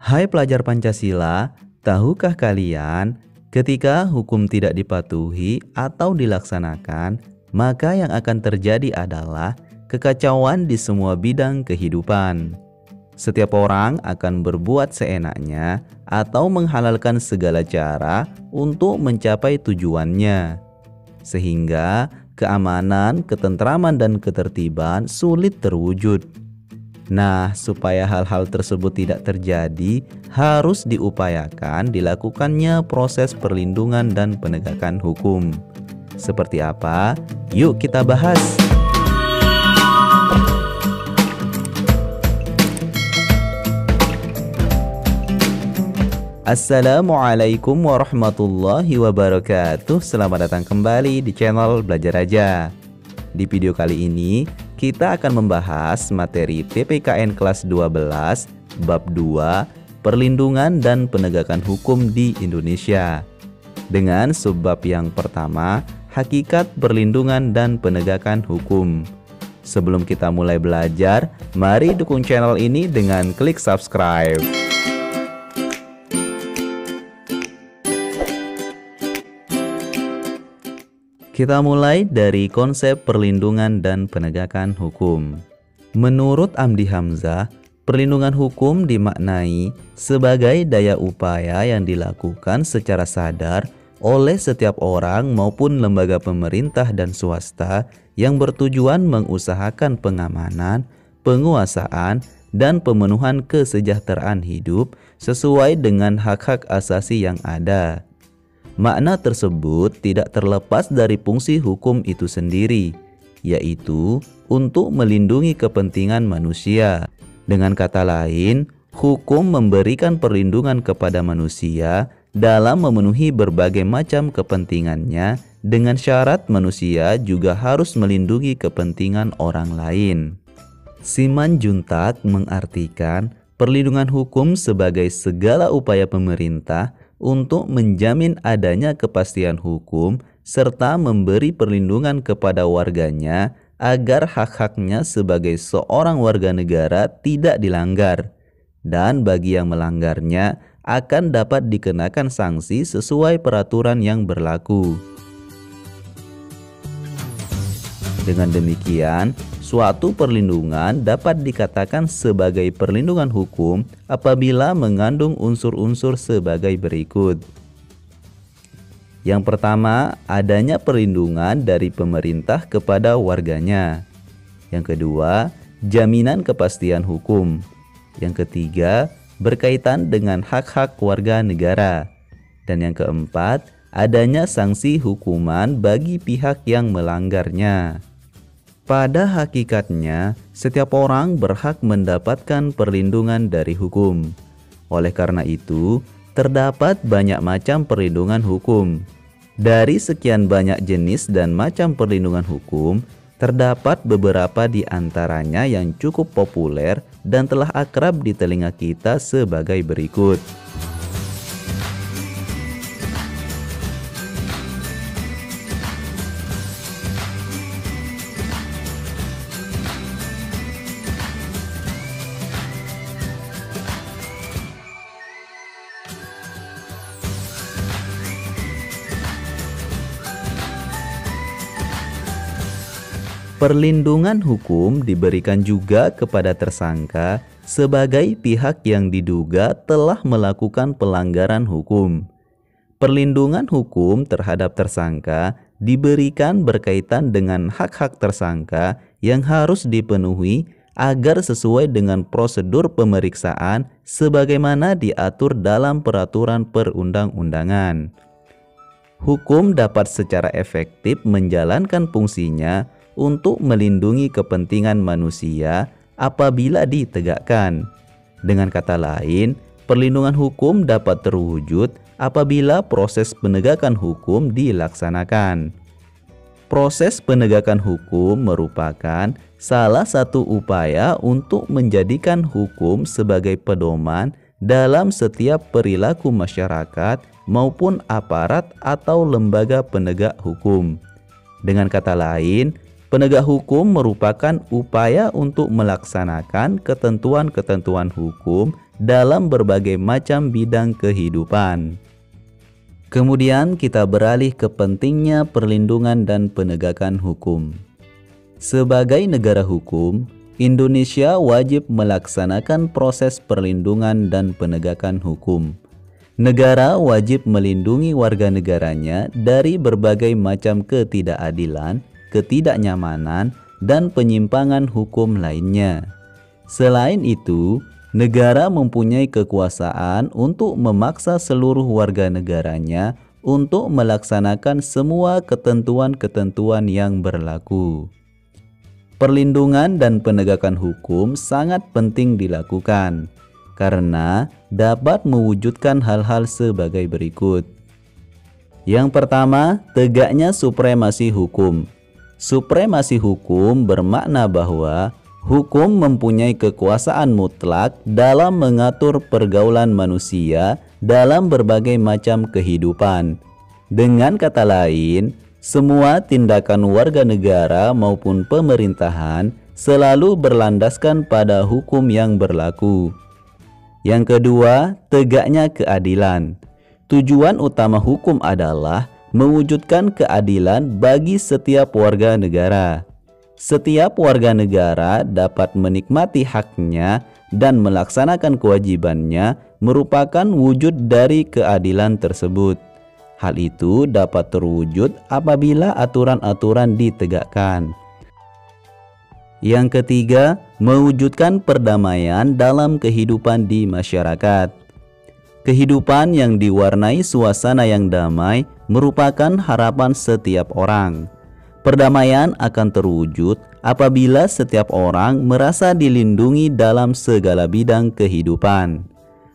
Hai pelajar Pancasila, tahukah kalian ketika hukum tidak dipatuhi atau dilaksanakan, maka yang akan terjadi adalah kekacauan di semua bidang kehidupan. Setiap orang akan berbuat seenaknya atau menghalalkan segala cara untuk mencapai tujuannya, sehingga keamanan, ketentraman, dan ketertiban sulit terwujud. Nah, supaya hal-hal tersebut tidak terjadi, harus diupayakan dilakukannya proses perlindungan dan penegakan hukum. Seperti apa? Yuk kita bahas. Assalamualaikum warahmatullahi wabarakatuh. Selamat datang kembali di channel Belajar Aja. Di video kali ini kita akan membahas materi PPKN kelas 12 bab 2 Perlindungan dan Penegakan Hukum di Indonesia, dengan subbab yang pertama, Hakikat Perlindungan dan Penegakan Hukum. Sebelum kita mulai belajar, mari dukung channel ini dengan klik subscribe. Kita mulai dari konsep perlindungan dan penegakan hukum. Menurut Amdi Hamzah, perlindungan hukum dimaknai sebagai daya upaya yang dilakukan secara sadar oleh setiap orang maupun lembaga pemerintah dan swasta yang bertujuan mengusahakan pengamanan, penguasaan, dan pemenuhan kesejahteraan hidup sesuai dengan hak-hak asasi yang ada. Makna tersebut tidak terlepas dari fungsi hukum itu sendiri, yaitu untuk melindungi kepentingan manusia. Dengan kata lain, hukum memberikan perlindungan kepada manusia dalam memenuhi berbagai macam kepentingannya, dengan syarat manusia juga harus melindungi kepentingan orang lain. Simanjuntak mengartikan perlindungan hukum sebagai segala upaya pemerintah untuk menjamin adanya kepastian hukum serta memberi perlindungan kepada warganya agar hak-haknya sebagai seorang warga negara tidak dilanggar, dan bagi yang melanggarnya akan dapat dikenakan sanksi sesuai peraturan yang berlaku. Dengan demikian, suatu perlindungan dapat dikatakan sebagai perlindungan hukum apabila mengandung unsur-unsur sebagai berikut. Yang pertama, adanya perlindungan dari pemerintah kepada warganya. Yang kedua, jaminan kepastian hukum. Yang ketiga, berkaitan dengan hak-hak warga negara. Dan yang keempat, adanya sanksi hukuman bagi pihak yang melanggarnya. Pada hakikatnya, setiap orang berhak mendapatkan perlindungan dari hukum. Oleh karena itu, terdapat banyak macam perlindungan hukum. Dari sekian banyak jenis dan macam perlindungan hukum, terdapat beberapa di antaranya yang cukup populer dan telah akrab di telinga kita sebagai berikut. Perlindungan hukum diberikan juga kepada tersangka sebagai pihak yang diduga telah melakukan pelanggaran hukum. Perlindungan hukum terhadap tersangka diberikan berkaitan dengan hak-hak tersangka yang harus dipenuhi agar sesuai dengan prosedur pemeriksaan sebagaimana diatur dalam peraturan perundang-undangan. Hukum dapat secara efektif menjalankan fungsinya untuk melindungi kepentingan manusia apabila ditegakkan. Dengan kata lain, perlindungan hukum dapat terwujud apabila proses penegakan hukum dilaksanakan. Proses penegakan hukum merupakan salah satu upaya untuk menjadikan hukum sebagai pedoman dalam setiap perilaku masyarakat maupun aparat atau lembaga penegak hukum. Dengan kata lain, penegak hukum merupakan upaya untuk melaksanakan ketentuan-ketentuan hukum dalam berbagai macam bidang kehidupan. Kemudian kita beralih ke pentingnya perlindungan dan penegakan hukum. Sebagai negara hukum, Indonesia wajib melaksanakan proses perlindungan dan penegakan hukum. Negara wajib melindungi warga negaranya dari berbagai macam ketidakadilan, ketidaknyamanan, dan penyimpangan hukum lainnya. Selain itu, negara mempunyai kekuasaan untuk memaksa seluruh warga negaranya untuk melaksanakan semua ketentuan-ketentuan yang berlaku. Perlindungan dan penegakan hukum sangat penting dilakukan karena dapat mewujudkan hal-hal sebagai berikut. Yang pertama, tegaknya supremasi hukum. Supremasi hukum bermakna bahwa hukum mempunyai kekuasaan mutlak dalam mengatur pergaulan manusia dalam berbagai macam kehidupan. Dengan kata lain, semua tindakan warga negara maupun pemerintahan selalu berlandaskan pada hukum yang berlaku. Yang kedua, tegaknya keadilan. Tujuan utama hukum adalah mewujudkan keadilan bagi setiap warga negara. Setiap warga negara dapat menikmati haknya dan melaksanakan kewajibannya merupakan wujud dari keadilan tersebut. Hal itu dapat terwujud apabila aturan-aturan ditegakkan. Yang ketiga, mewujudkan perdamaian dalam kehidupan di masyarakat. Kehidupan yang diwarnai suasana yang damai merupakan harapan setiap orang. Perdamaian akan terwujud apabila setiap orang merasa dilindungi dalam segala bidang kehidupan.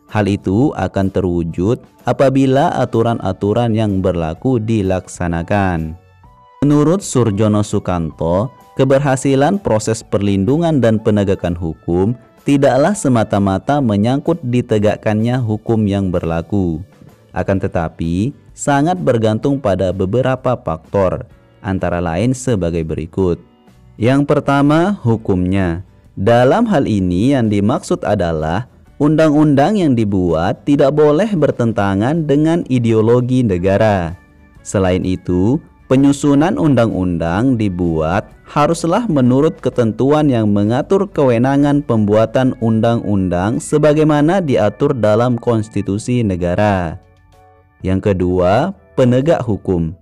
Hal itu akan terwujud apabila aturan-aturan yang berlaku dilaksanakan. Menurut Surjono Sukanto, keberhasilan proses perlindungan dan penegakan hukum tidaklah semata-mata menyangkut ditegakkannya hukum yang berlaku. Akan tetapi, sangat bergantung pada beberapa faktor, antara lain sebagai berikut. Yang pertama, hukumnya. Dalam hal ini yang dimaksud adalah undang-undang yang dibuat tidak boleh bertentangan dengan ideologi negara. Selain itu, penyusunan undang-undang dibuat haruslah menurut ketentuan yang mengatur kewenangan pembuatan undang-undang sebagaimana diatur dalam konstitusi negara. Yang kedua, penegak hukum,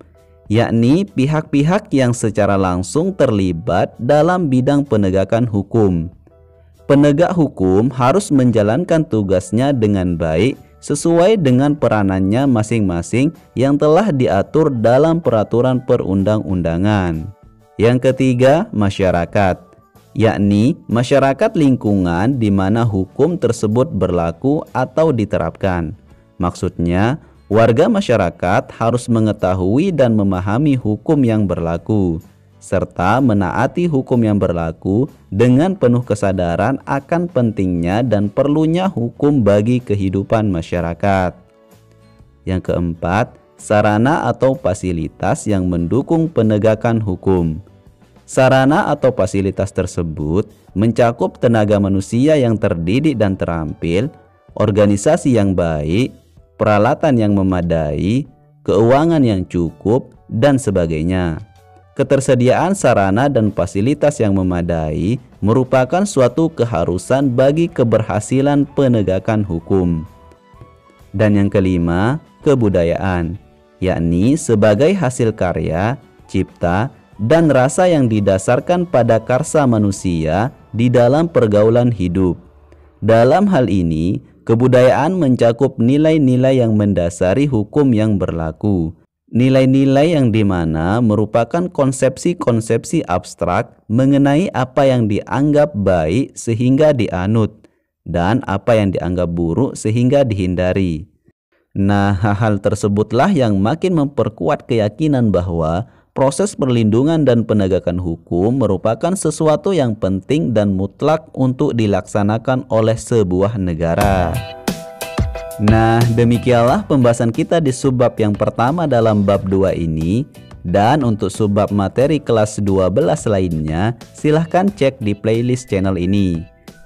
yakni pihak-pihak yang secara langsung terlibat dalam bidang penegakan hukum. Penegak hukum harus menjalankan tugasnya dengan baik sesuai dengan peranannya masing-masing yang telah diatur dalam peraturan perundang-undangan. Yang ketiga, masyarakat, yakni masyarakat lingkungan di mana hukum tersebut berlaku atau diterapkan. Maksudnya, warga masyarakat harus mengetahui dan memahami hukum yang berlaku, serta menaati hukum yang berlaku dengan penuh kesadaran akan pentingnya dan perlunya hukum bagi kehidupan masyarakat. Yang keempat, sarana atau fasilitas yang mendukung penegakan hukum. Sarana atau fasilitas tersebut mencakup tenaga manusia yang terdidik dan terampil, organisasi yang baik, peralatan yang memadai, keuangan yang cukup, dan sebagainya. Ketersediaan sarana dan fasilitas yang memadai merupakan suatu keharusan bagi keberhasilan penegakan hukum. Dan yang kelima, kebudayaan, yakni sebagai hasil karya, cipta, dan rasa yang didasarkan pada karsa manusia di dalam pergaulan hidup. Dalam hal ini, kebudayaan mencakup nilai-nilai yang mendasari hukum yang berlaku. Nilai-nilai yang dimana merupakan konsepsi-konsepsi abstrak mengenai apa yang dianggap baik sehingga dianut dan apa yang dianggap buruk sehingga dihindari. Nah, hal tersebutlah yang makin memperkuat keyakinan bahwa proses perlindungan dan penegakan hukum merupakan sesuatu yang penting dan mutlak untuk dilaksanakan oleh sebuah negara. Nah, demikianlah pembahasan kita di subbab yang pertama dalam bab 2 ini. Dan untuk subbab materi kelas 12 lainnya, silahkan cek di playlist channel ini.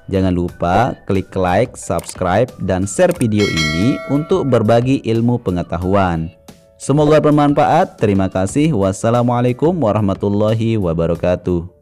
Jangan lupa klik like, subscribe, dan share video ini untuk berbagi ilmu pengetahuan. Semoga bermanfaat. Terima kasih. Wassalamualaikum warahmatullahi wabarakatuh.